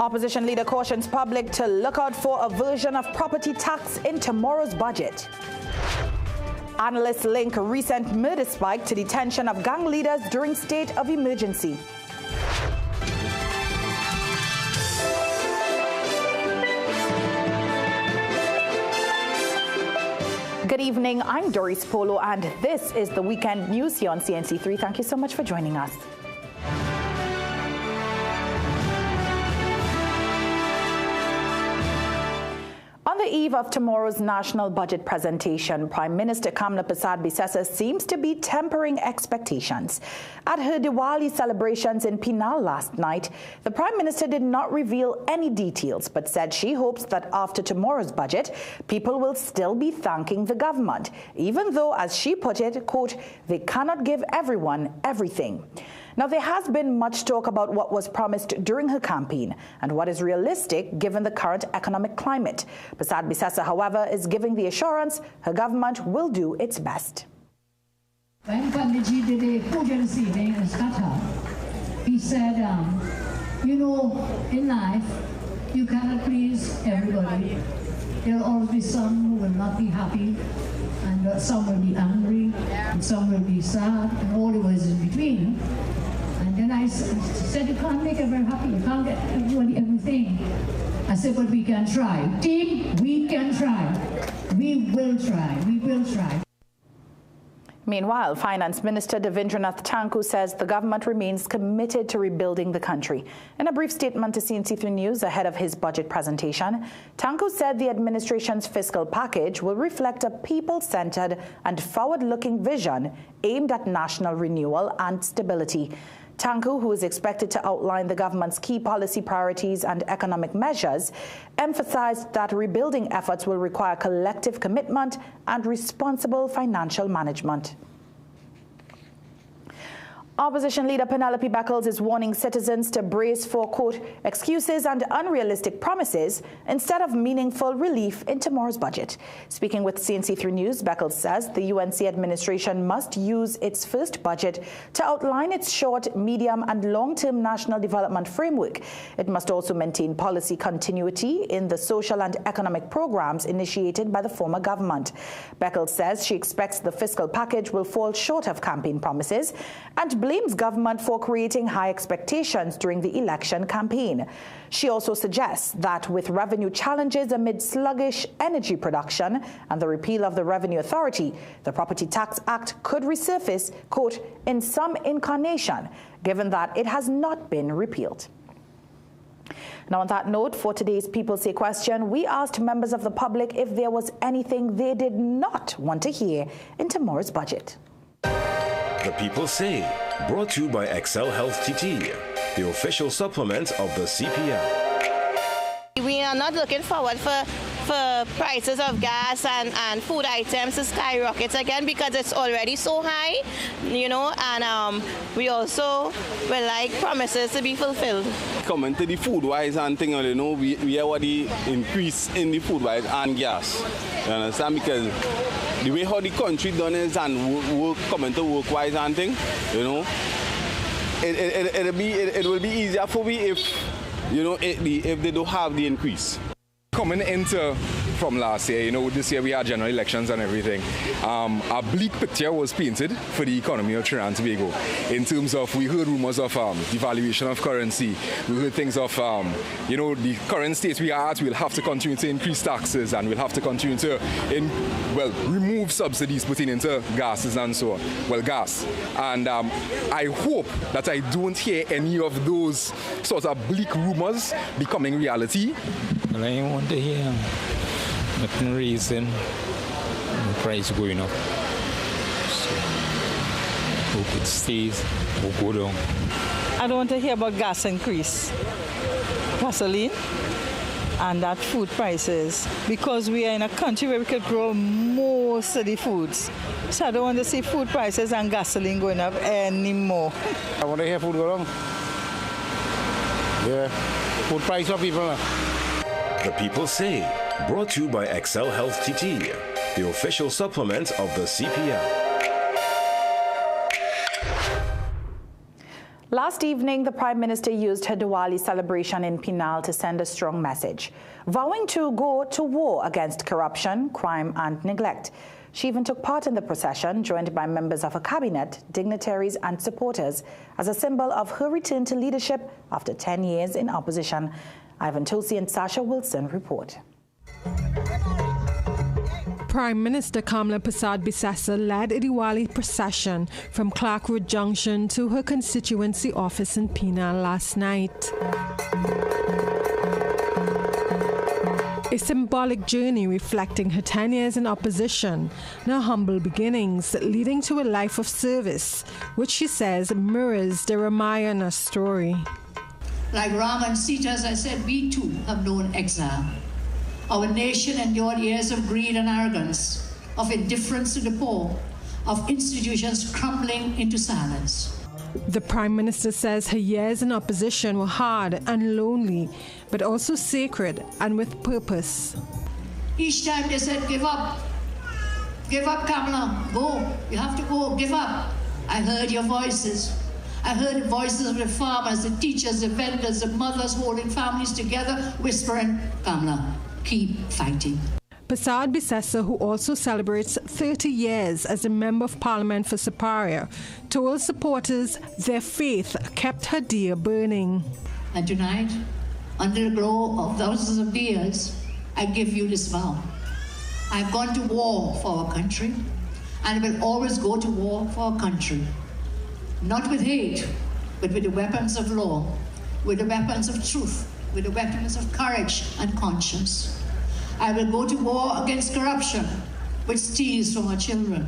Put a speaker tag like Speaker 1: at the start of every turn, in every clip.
Speaker 1: Opposition leader cautions public to look out for a version of property tax in tomorrow's budget. Analysts link recent murder spike to detention of gang leaders during state of emergency. Good evening, I'm Doris Polo, and this is the Weekend News here on CNC3. Thank you so much for joining us. On the eve of tomorrow's national budget presentation, Prime Minister Kamla Persad-Bissessar seems to be tempering expectations. At her Diwali celebrations in Penal last night, the Prime Minister did not reveal any details, but said she hopes that after tomorrow's budget, people will still be thanking the government, even though, as she put it, quote, they cannot give everyone everything. Now, there has been much talk about what was promised during her campaign and what is realistic given the current economic climate. Persad-Bissessar, however, is giving the assurance her government will do its best.
Speaker 2: When Panditji did a puja this evening in Qatar, he said, you know, in life, you cannot please everybody. There will always be some who will not be happy, and some will be angry, and some will be sad, and all the ways in between. And then I said, you can't make everyone happy, you can't get everybody everything. I said, but we can try. Team, we can try. We will try. We will try.
Speaker 1: Meanwhile, Finance Minister Devendranath Tanku says the government remains committed to rebuilding the country. In a brief statement to CNC3 News ahead of his budget presentation, Tanku said the administration's fiscal package will reflect a people-centered and forward-looking vision aimed at national renewal and stability. Tanku, who is expected to outline the government's key policy priorities and economic measures, emphasized that rebuilding efforts will require collective commitment and responsible financial management. Opposition leader Penelope Beckles is warning citizens to brace for, quote, excuses and unrealistic promises instead of meaningful relief in tomorrow's budget. Speaking with CNC3 News, Beckles says the UNC administration must use its first budget to outline its short, medium and long-term national development framework. It must also maintain policy continuity in the social and economic programs initiated by the former government. Beckles says she expects the fiscal package will fall short of campaign promises and blames government for creating high expectations during the election campaign. She also suggests that with revenue challenges amid sluggish energy production and the repeal of the Revenue Authority, the Property Tax Act could resurface, quote, in some incarnation, given that it has not been repealed. Now, on that note, for today's People Say question, we asked members of the public if there was anything they did not want to hear in tomorrow's budget.
Speaker 3: The People Say, brought to you by Excel Health TT, the official supplement of the CPL.
Speaker 4: We are not looking forward for prices of gas and food items to skyrocket again because it's already so high, you know, and we also would like promises to be fulfilled.
Speaker 5: Coming to the food wise and thing, you know, we hear what the increase in the food wise and gas. You understand? Because the way how the country done is and work coming to work wise and thing, you know, it will be easier for me if, you know, if they don't have the increase.
Speaker 6: Coming into from last year, you know, this year we had general elections and everything. A bleak picture was painted for the economy of Trinidad and Tobago in terms of, we heard rumors of devaluation of currency. We heard things of, you know, the current state we are at, we'll have to continue to increase taxes and we'll have to continue to, remove subsidies putting into gases and so on. Well, gas. And I hope that I don't hear any of those sort of bleak rumors becoming reality.
Speaker 7: Well, I want to hear nothing reason the price going up. So hope it stays or go down.
Speaker 8: I don't want to hear about gas increase, gasoline, and that food prices, because we are in a country where we could grow most of the foods. So I don't want to see food prices and gasoline going up anymore.
Speaker 9: I want to hear food go down. Yeah, food price for people.
Speaker 3: The People Say, brought to you by Excel Health TT, the official supplement of the CPL.
Speaker 1: Last evening, the Prime Minister used her Diwali celebration in Penal to send a strong message, vowing to go to war against corruption, crime and neglect. She even took part in the procession, joined by members of her cabinet, dignitaries and supporters, as a symbol of her return to leadership after 10 years in opposition. Ivan Tulsi and Sasha Wilson report.
Speaker 10: Prime Minister Kamala Persad-Bissessar led a Diwali procession from Clark Road Junction to her constituency office in Penal last night. A symbolic journey reflecting her 10 years in opposition and her humble beginnings, leading to a life of service, which she says mirrors the Ramayana story.
Speaker 2: Like Ram and Sita, as I said, we too have known exile. Our nation endured years of greed and arrogance, of indifference to the poor, of institutions crumbling into silence.
Speaker 10: The Prime Minister says her years in opposition were hard and lonely, but also sacred and with purpose.
Speaker 2: Each time they said, give up, Kamala, go, you have to go, give up. I heard your voices. I heard the voices of the farmers, the teachers, the vendors, the mothers holding families together, whispering, Kamala, keep fighting.
Speaker 10: Persad-Bissessar, who also celebrates 30 years as a Member of Parliament for Superior, told supporters their faith kept her deer burning.
Speaker 2: And tonight, under the glow of thousands of deers, I give you this vow. I've gone to war for our country, and I will always go to war for our country. Not with hate, but with the weapons of law, with the weapons of truth, with the weapons of courage and conscience. I will go to war against corruption, which steals from our children.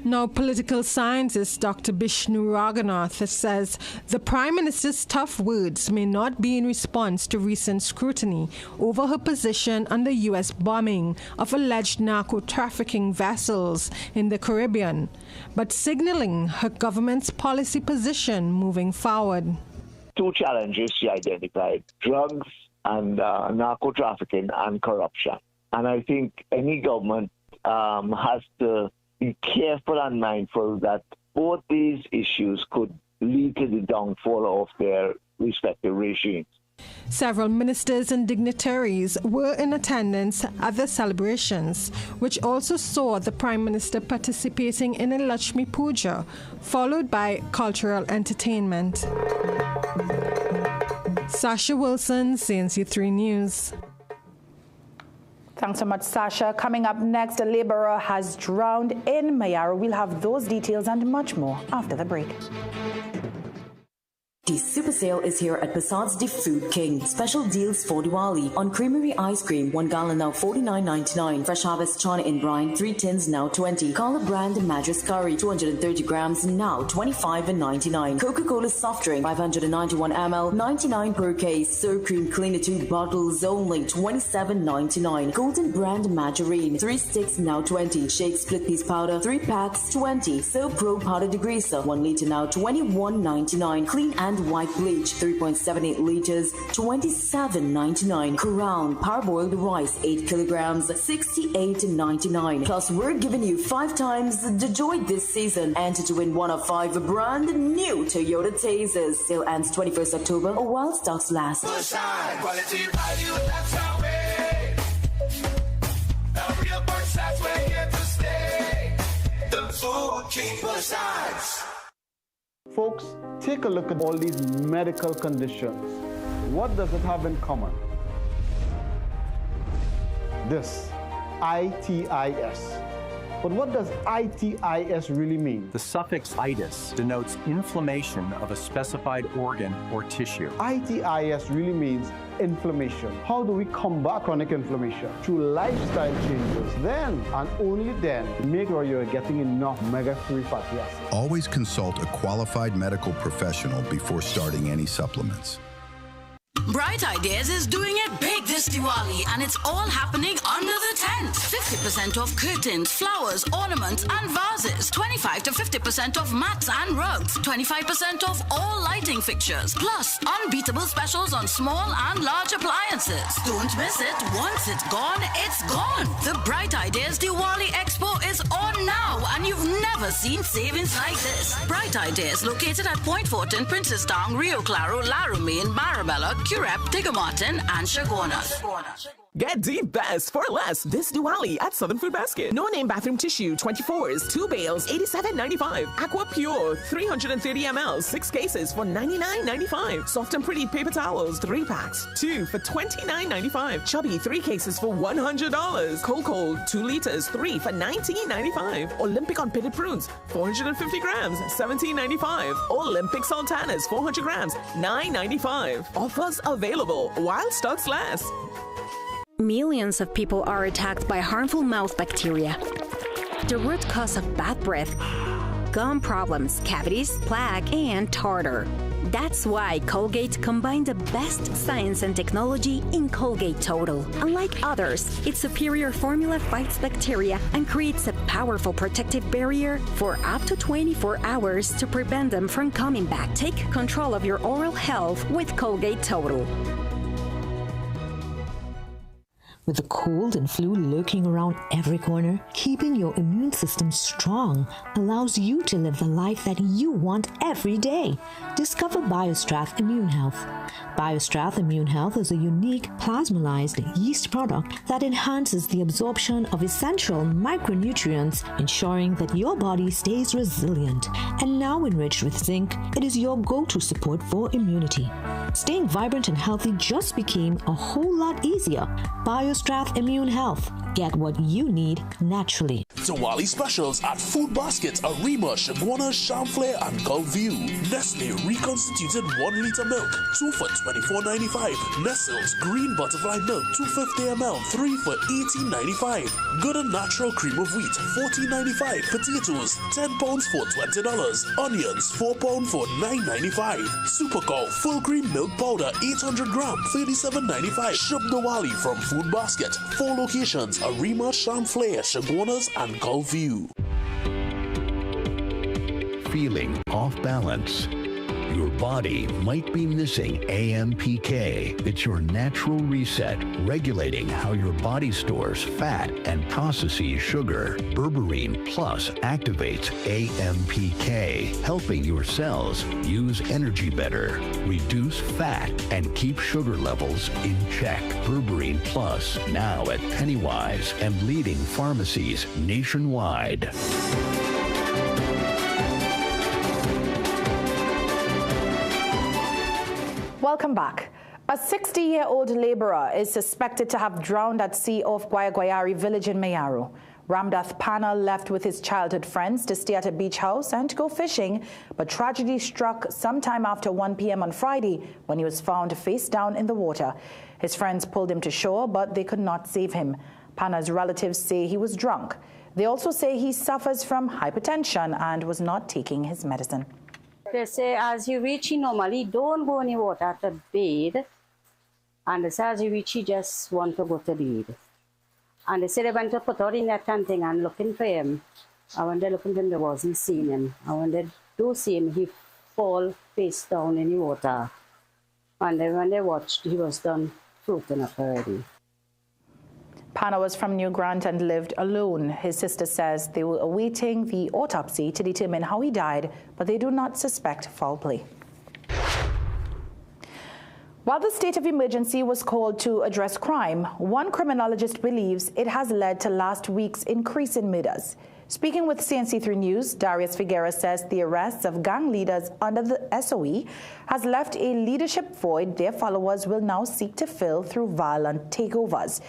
Speaker 10: Now, political scientist Dr. Bishnu Raghunath says the Prime Minister's tough words may not be in response to recent scrutiny over her position on the U.S. bombing of alleged narco-trafficking vessels in the Caribbean, but signaling her government's policy position moving forward.
Speaker 11: Two challenges she identified: drugs and narco-trafficking and corruption. And I think any government has to be careful and mindful that both these issues could lead to the downfall of their respective regimes.
Speaker 10: Several ministers and dignitaries were in attendance at the celebrations, which also saw the Prime Minister participating in a Lakshmi Puja, followed by cultural entertainment. Sasha Wilson, CNC3 News.
Speaker 1: Thanks so much, Sasha. Coming up next, a laborer has drowned in Mayaro. We'll have those details and much more after the break.
Speaker 12: The super sale is here at Passad's The Food King. Special deals for Diwali on creamery ice cream, 1 gallon now $49.99. Fresh harvest chana in brine, 3 tins now $20. Color brand Madras curry, 230 grams now $25.99. Coca-Cola soft drink, 591 ml, 99 per case. Soap cream cleaner 2 bottles only $27.99. Golden brand margarine, 3 sticks now $20. Shake split piece powder, 3 packs $20. Soap Pro powder degreaser, 1 liter now $21.99. Clean and white bleach, 3.78 liters, $27.99. Crown parboiled rice, 8 kilograms, $68.99. Plus, we're giving you 5 times the joy this season. Enter to win one of 5 brand new Toyota Tasers. Sale ends 21st October or while stocks last.
Speaker 13: Quality value, that's our way. A real Persad, we're here to stay. The Food King Persad.
Speaker 14: Folks, take a look at all these medical conditions. What does it have in common? This, ITIS. But what does ITIS really mean?
Speaker 15: The suffix itis denotes inflammation of a specified organ or tissue.
Speaker 14: ITIS really means inflammation. How do we combat chronic inflammation? Through lifestyle changes. Then, and only then, make sure you're getting enough omega-3 fatty acids.
Speaker 16: Always consult a qualified medical professional before starting any supplements. Bright Ideas is doing it big this Diwali, and it's all happening under the tent. 50% off curtains, flowers, ornaments, and vases. 25 to 50% off mats and rugs. 25% off all lighting fixtures. Plus, unbeatable specials on small and large appliances. Don't miss it. Once it's gone, it's gone. The Bright Ideas Diwali Expo is on now, and you've never seen savings like this. Bright Ideas, located at Point Fortin, Princestown, Rio Claro, La Romaine, Marabella, Curep, Tigamartin, and Chaguanas.
Speaker 17: Get the best for less this Diwali at Southern Food Basket. No name bathroom tissue, 24s, 2 bales, $87.95. Aqua Pure, 330 ml, 6 cases for $99.95. Soft and Pretty paper towels, 3 packs, 2 for $29.95. Chubby, 3 cases for $100. Cold, 2 liters, 3 for $19.95. Olympic unpitted prunes, 450 grams, $17.95. Olympic sultanas, 400 grams, $9.95. Offers available while stocks last.
Speaker 18: Millions of people are attacked by harmful mouth bacteria. The root cause of bad breath, gum problems, cavities, plaque, and tartar. That's why Colgate combined the best science and technology in Colgate Total. Unlike others, its superior formula fights bacteria and creates a powerful protective barrier for up to 24 hours to prevent them from coming back. Take control of your oral health with Colgate Total.
Speaker 19: With the cold and flu lurking around every corner, keeping your immune system strong allows you to live the life that you want every day. Discover BioStrath Immune Health. BioStrath Immune Health is a unique plasmalized yeast product that enhances the absorption of essential micronutrients, ensuring that your body stays resilient. And now enriched with zinc, it is your go-to support for immunity. Staying vibrant and healthy just became a whole lot easier. BioStrath Immune Health. Get what you need naturally.
Speaker 20: Diwali specials at Food Basket, Arima, Chaguanas, Champlain, and Gulfview. Nestle reconstituted 1 liter milk, 2 for $24.95. Nestle's green butterfly milk, 250 ml, 3 for $18.95. Good and natural cream of wheat, $14.95. Potatoes, 10 pounds for $20. Onions, 4 pounds for $9.95. Supercow full cream milk powder, 800 gram, $37.95. Shop Diwali from Food Basket. 4 locations: Arima, Champlain, Chaguanas, and Gulfview.
Speaker 21: Feeling off balance? Your body might be missing AMPK. It's your natural reset, regulating how your body stores fat and processes sugar. Berberine Plus activates AMPK, helping your cells use energy better, reduce fat, and keep sugar levels in check. Berberine Plus, now at Pennywise and leading pharmacies nationwide.
Speaker 1: Welcome back. A 60-year-old laborer is suspected to have drowned at sea off Guayguayari village in Mayaro. Ramdath Pana left with his childhood friends to stay at a beach house and to go fishing, but tragedy struck sometime after 1 p.m. on Friday when he was found face down in the water. His friends pulled him to shore, but they could not save him. Pana's relatives say he was drunk. They also say he suffers from hypertension and was not taking his medicine.
Speaker 22: They say as you reach, you normally don't go in the water to bathe. And they say as you reach, you just want to go to bathe. And they say they went to put out in that thing and looking for him. And when they looking for him, they wasn't seeing him. And when they do see him, he fall face down in the water. And then when they watched, he was done floating up already.
Speaker 1: Pana was from New Grant and lived alone. His sister says they were awaiting the autopsy to determine how he died, but they do not suspect foul play. While the state of emergency was called to address crime, one criminologist believes it has led to last week's increase in murders. Speaking with CNC3 News, Darius Figueroa says the arrests of gang leaders under the SOE has left a leadership void their followers will now seek to fill through violent takeovers.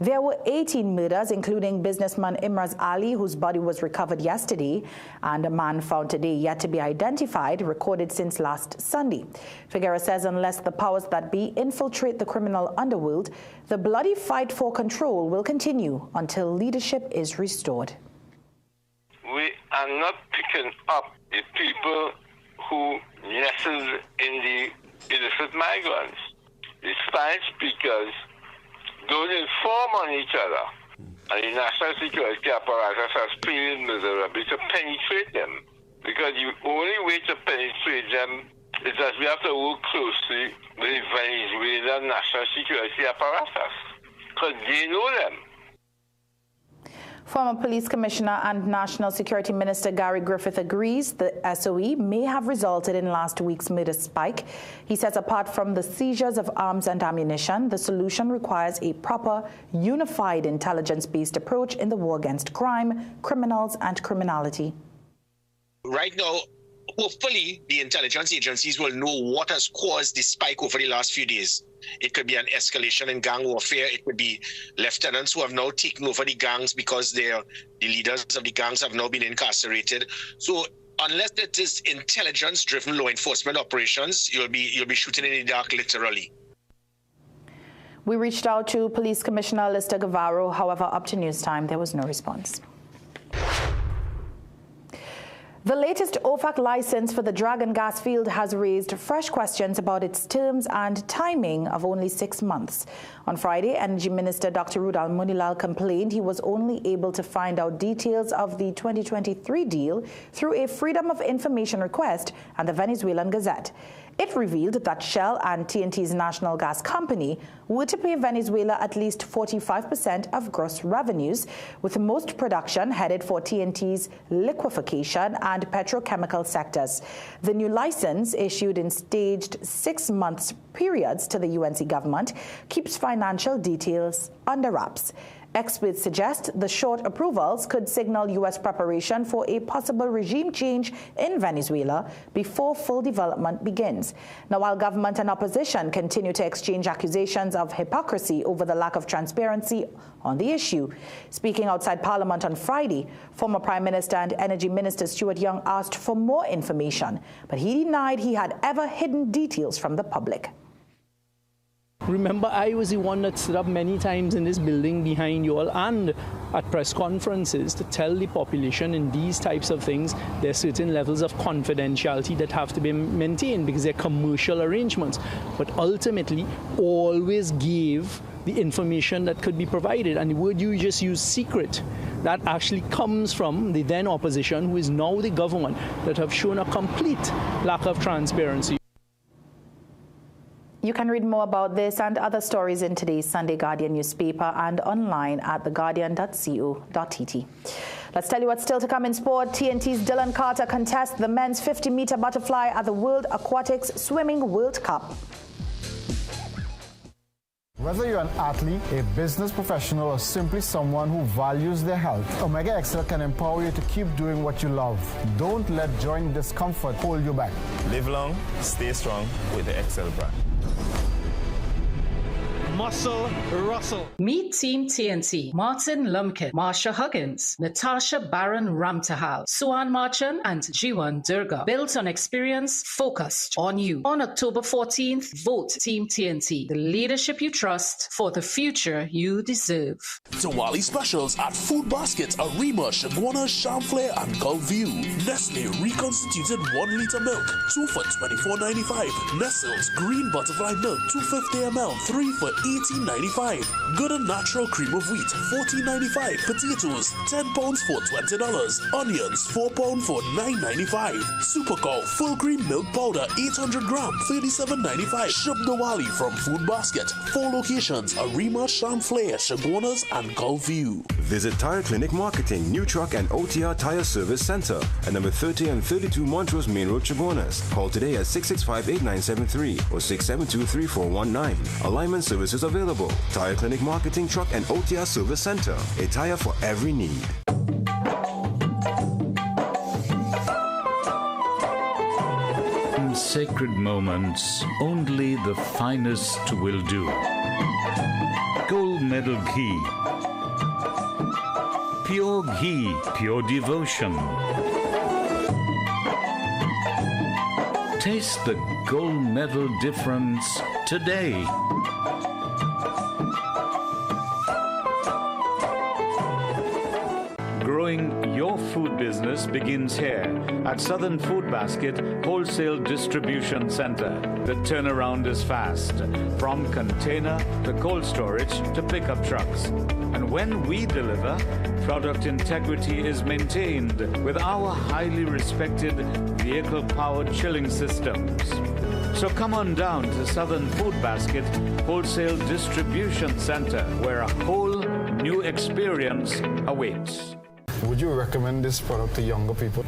Speaker 1: There were 18 murders, including businessman Imraz Ali, whose body was recovered yesterday, and a man found today yet to be identified, recorded since last Sunday. Figueroa says unless the powers that be infiltrate the criminal underworld, the bloody fight for control will continue until leadership is restored.
Speaker 23: We are not picking up the people who nestled in the illicit migrants. the Spanish speakers don't inform on each other. And the national security apparatus has failed miserably to penetrate them. Because the only way to penetrate them is that we have to work closely with the Venezuelan national security apparatus. Because they know them.
Speaker 1: Former Police Commissioner and National Security Minister Gary Griffith agrees the SOE may have resulted in last week's murder spike. He says apart from the seizures of arms and ammunition, the solution requires a proper, unified intelligence-based approach in the war against crime, criminals, and criminality.
Speaker 4: Right now, hopefully, the intelligence agencies will know what has caused the spike over the last few days. It could be an escalation in gang warfare. It could be lieutenants who have now taken over the gangs because the leaders of the gangs have now been incarcerated. So unless it is intelligence-driven law enforcement operations, you'll be shooting in the dark, literally.
Speaker 1: We reached out to Police Commissioner Lister Guevara. However, up to news time, there was no response. The latest OFAC license for the Dragon gas field has raised fresh questions about its terms and timing of only 6 months. On Friday, Energy Minister Dr. Rudal Munilal complained he was only able to find out details of the 2023 deal through a Freedom of Information request and the Venezuelan Gazette. It revealed that Shell and TNT's national gas company were to pay Venezuela at least 45% of gross revenues, with most production headed for TNT's liquefaction and petrochemical sectors. The new license, issued in staged 6 months periods to the UNC government, keeps financial details under wraps. Experts suggest the short approvals could signal U.S. preparation for a possible regime change in Venezuela before full development begins. Now, while government and opposition continue to exchange accusations of hypocrisy over the lack of transparency on the issue. Speaking outside Parliament on Friday, former Prime Minister and Energy Minister Stuart Young asked for more information, but he denied he had ever hidden details from the public.
Speaker 5: Remember, I was the one that stood up many times in this building behind you all and at press conferences to tell the population in these types of things there are certain levels of confidentiality that have to be maintained because they're commercial arrangements. But ultimately, always gave the information that could be provided. And the word you just used, secret, that actually comes from the then opposition, who is now the government, that have shown a complete lack of transparency.
Speaker 1: You can read more about this and other stories in today's Sunday Guardian newspaper and online at theguardian.co.tt. Let's tell you what's still to come in sport. TNT's Dylan Carter contests the men's 50-meter butterfly at the World Aquatics Swimming World Cup.
Speaker 14: Whether you're an athlete, a business professional, or simply someone who values their health, Omega XL can empower you to keep doing what you love. Don't let joint discomfort hold you back.
Speaker 6: Live long, stay strong with the XL brand.
Speaker 24: Muscle Russell. Meet Team TNT, Martin Lumpkin, Marsha Huggins, Natasha Baron Ramtahal, Suan Marchand, and Jiwan Durga. Built on experience, focused on you. On October 14th, vote Team TNT, the leadership you trust for the future you deserve.
Speaker 20: Diwali specials at Food Basket, Arima, Shagwana, Chamflair, and Gulf View. Nestle reconstituted 1 liter milk, 2 for $24.95. Nestle's green butterfly milk, 250 ml, 3 for $18.95. Good and natural cream of wheat, $14.95. Potatoes, 10 pounds for $20. Onions, 4 pounds for $9.95. Supercow full cream milk powder, 800 gram, $37.95. Shop Diwali from Food Basket. 4 locations: Arima, Chamflair, Shagwanas, and Gulf View.
Speaker 3: Visit Tire Clinic Marketing, New Truck and OTR Tire Service Center at number 30 and 32 Montrose Main Road, Chaguanas. Call today at 665-8973 or 672-3419. Alignment services available. Tire Clinic Marketing, Truck and OTR Service Center. A tire for every need.
Speaker 25: In sacred moments, only the finest will do. Gold medal ghee. Pure ghee, pure devotion. Taste the gold medal difference today. Growing your food food business begins here at Southern Food Basket Wholesale Distribution Center. The turnaround is fast, from container to cold storage to pickup trucks. And when we deliver, product integrity is maintained with our highly respected vehicle-powered chilling systems. So come on down to Southern Food Basket Wholesale Distribution Center, where a whole new experience awaits.
Speaker 2: Would you recommend this product to younger people?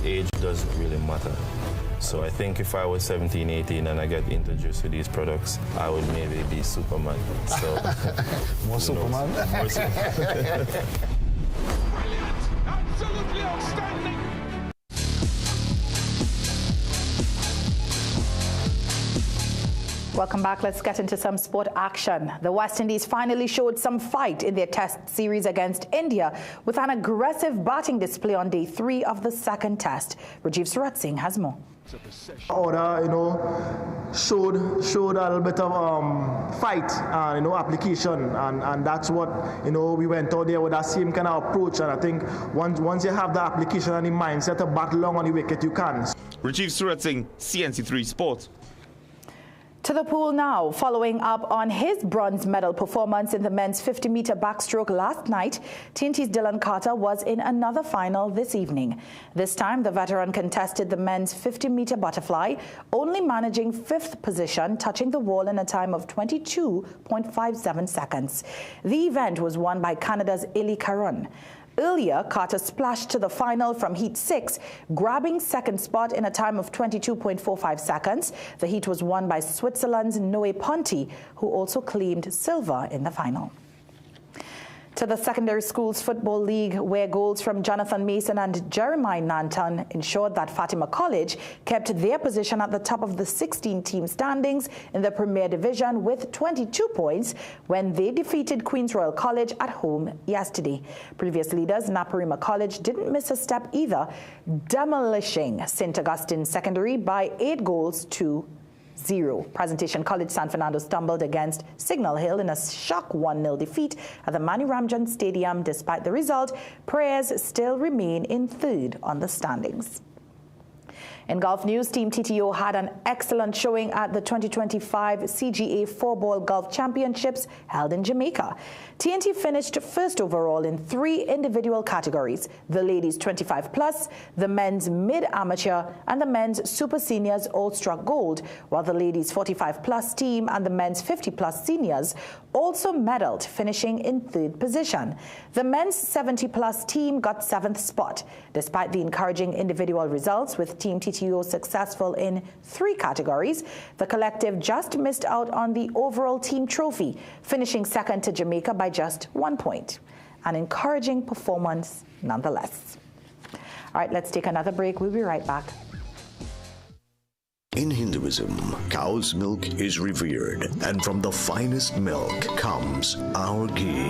Speaker 6: Age doesn't really matter. So I think if I was 17, 18 and I get introduced to these products, I would maybe be Superman. So
Speaker 2: more Superman?
Speaker 6: More Superman.
Speaker 13: Absolutely outstanding.
Speaker 1: Welcome back. Let's get into some sport action. The West Indies finally showed some fight in their test series against India with an aggressive batting display on day 3 of the second test. Rajiv Surat Singh has more.
Speaker 7: Order, showed a little bit of fight and application, and that's what we went out there with that same kind of approach. And I think once you have the application and the mindset to bat long on the wicket, you can.
Speaker 8: Rajiv Surat Singh, CNC3 Sports.
Speaker 1: To the pool now. Following up on his bronze medal performance in the men's 50-meter backstroke last night, TNT's Dylan Carter was in another final this evening. This time, the veteran contested the men's 50-meter butterfly, only managing 5th position, touching the wall in a time of 22.57 seconds. The event was won by Canada's Ili Karun. Earlier, Carter splashed to the final from Heat 6, grabbing second spot in a time of 22.45 seconds. The heat was won by Switzerland's Noe Ponti, who also claimed silver in the final. To the Secondary Schools Football League, where goals from Jonathan Mason and Jeremiah Nanton ensured that Fatima College kept their position at the top of the 16-team standings in the Premier Division with 22 points when they defeated Queen's Royal College at home yesterday. Previous leaders, Naparima College, didn't miss a step either, demolishing St. Augustine Secondary by 8 goals to 0. Presentation College San Fernando stumbled against Signal Hill in a shock 1-0 defeat at the Mani Ramjan Stadium. Despite the result, Prayers still remain in 3rd on the standings. In golf news, Team TTO had an excellent showing at the 2025 CGA 4-Ball Golf Championships held in Jamaica. TNT finished first overall in 3 individual categories: the ladies 25+, the men's mid-amateur, and the men's super seniors all-struck gold, while the ladies 45+ team and the men's 50+ seniors also medaled, finishing in 3rd position. The men's 70+ team got 7th spot. Despite the encouraging individual results, with Team TTO successful in 3 categories, the collective just missed out on the overall team trophy, finishing second to Jamaica by just 1 point. An encouraging performance nonetheless. All right, let's take another break. We'll be right back.
Speaker 9: In Hinduism, cow's milk is revered, and from the finest milk comes our ghee.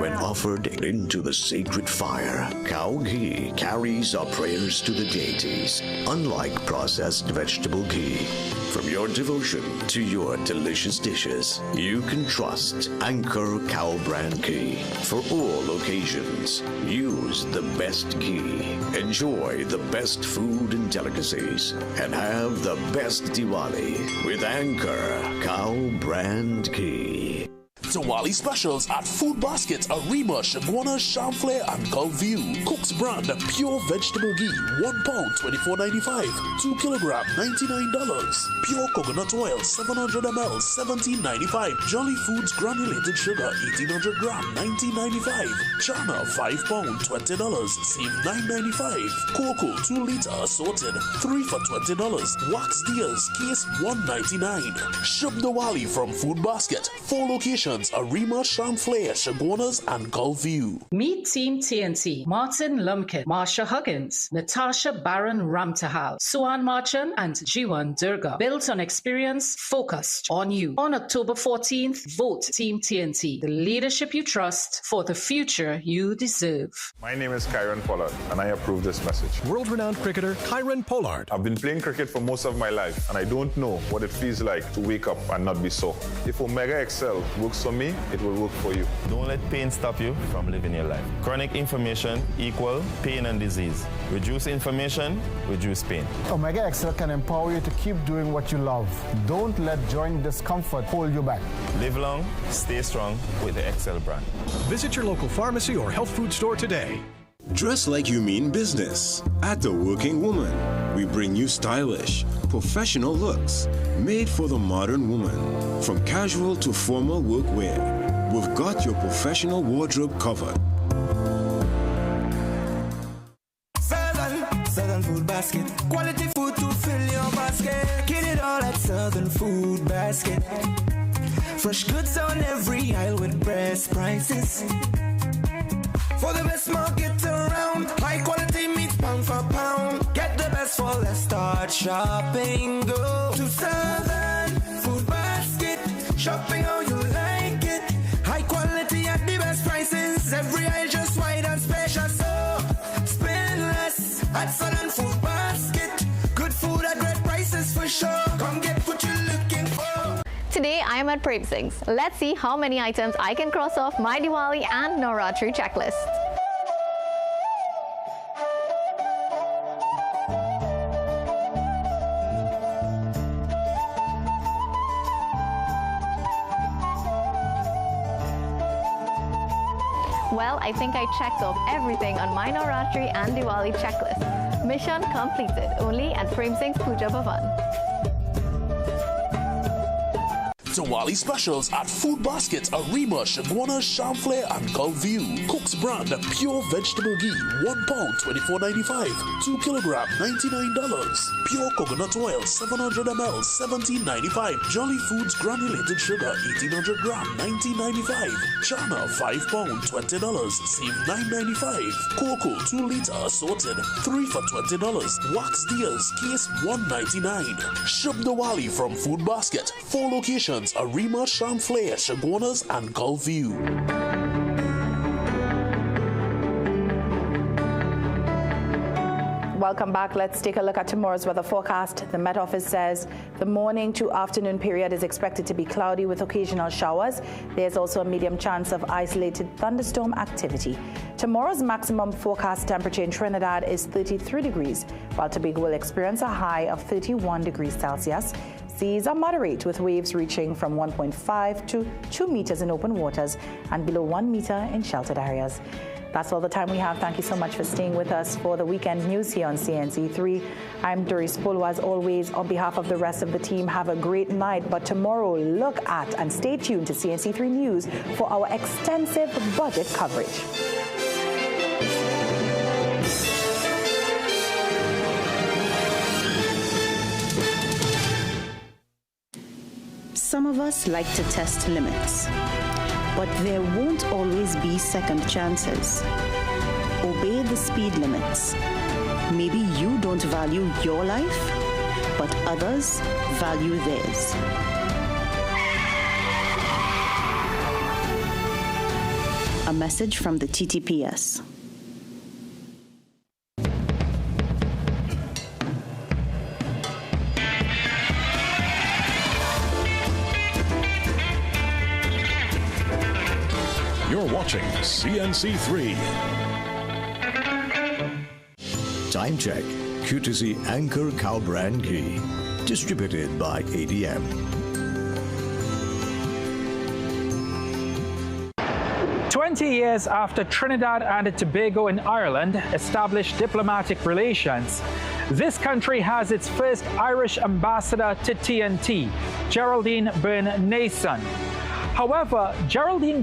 Speaker 9: When offered into the sacred fire, cow ghee carries our prayers to the deities, unlike processed vegetable ghee. From your devotion to your delicious dishes, you can trust Anchor Cow Brand Ghee. For all occasions, use the best ghee. Enjoy the best food and delicacies, and have the best Diwali with Anchor Cow Brand Ghee.
Speaker 20: Diwali specials at Food Basket, Arima, Shagwana, Chamflair, and Gulview. Cook's brand pure vegetable ghee, 1 pound, $24.95. 2 kilogram, $99. Pure coconut oil, 700 ml, $17.95. Jolly Foods granulated sugar, 1800 gram, $19.95. Chana, 5 pound, $20, save $9.95. Cocoa, 2 liter assorted, 3 for $20. Wax deals, case $1.99. Shop Diwali from Food Basket. 4 locations: Arima, Chamflair, Shagwanas, and Gulview.
Speaker 24: Meet Team TNT, Martin Lumpkin, Marsha Huggins, Natasha Baron Ramtahal, Suan Marchand, and Jiwan Durga. Built on experience, focused on you. On October 14th, vote Team TNT, the leadership you trust for the future you deserve.
Speaker 11: My name is Kyron Pollard, and I approve this message.
Speaker 26: World-renowned cricketer Kyron Pollard.
Speaker 11: I've been playing cricket for most of my life, and I don't know what it feels like to wake up and not be sore. If Omega XL works for me, it will work for you.
Speaker 6: Don't let pain stop you from living your life. Chronic inflammation equal pain and disease. Reduce inflammation, reduce pain.
Speaker 14: Omega XL can empower you to keep doing what you love. Don't let joint discomfort hold you back.
Speaker 6: Live long, stay strong with the XL brand.
Speaker 26: Visit your local pharmacy or health food store today.
Speaker 3: Dress like you mean business. At The Working Woman, we bring you stylish, professional looks made for the modern woman. From casual to formal workwear, we've got your professional wardrobe covered.
Speaker 13: Southern Food Basket. Quality food to fill your basket. Get it all at Southern Food Basket. Fresh goods on every aisle with best prices. For the best market around, high quality meats pound for pound. Get the best for less, start shopping. Go to Southern Food Basket. Shopping how you like it. High quality at the best prices. Every aisle just wide and spacious. So spend less at Southern Food Basket. Good food at great prices for sure. Come get what you're looking for.
Speaker 10: Today I am at Prem Singh's. Let's see how many items I can cross off my Diwali and Navratri checklist. Well, I think I checked off everything on my Navratri and Diwali checklist. Mission completed, only at Prem Singh's Puja Bhavan.
Speaker 20: Diwali specials at Food Basket, Arima, Shagwana, Chamflair, and Gulfview. Cook's brand, pure vegetable ghee, 1 pound, $24.95. 2 kilogram, $99. Pure coconut oil, 700 ml, $17.95. Jolly Foods granulated sugar, 1800 gram, $19.95. Chana, 5 pound, $20, save $9.95. Cocoa, 2 liter assorted, 3 for $20. Wax Deals, case $1.99. Shub Diwali from Food Basket. 4 locations: Arima, Chamflair, Shagwanas, and Gulfview.
Speaker 1: Welcome back. Let's take a look at tomorrow's weather forecast. The Met Office says the morning to afternoon period is expected to be cloudy with occasional showers. There's also a medium chance of isolated thunderstorm activity. Tomorrow's maximum forecast temperature in Trinidad is 33 degrees, while Tobago will experience a high of 31 degrees Celsius. Seas are moderate, with waves reaching from 1.5 to 2 meters in open waters and below 1 meter in sheltered areas. That's all the time we have. Thank you so much for staying with us for the weekend news here on CNC3. I'm Doris Polo, as always. On behalf of the rest of the team, have a great night. But tomorrow, look at and stay tuned to CNC3 News for our extensive budget coverage.
Speaker 12: Some of us like to test limits, but there won't always be second chances. Obey the speed limits. Maybe you don't value your life, but others value theirs. A message from the TTPS.
Speaker 21: You're watching CNC3.
Speaker 9: Time check. QTC Anchor Cow Brand Ghee. Distributed by ADM.
Speaker 15: Years after Trinidad and Tobago and Ireland established diplomatic relations, this country has its first Irish ambassador to TNT, Geraldine Byrne Nason. However, Geraldine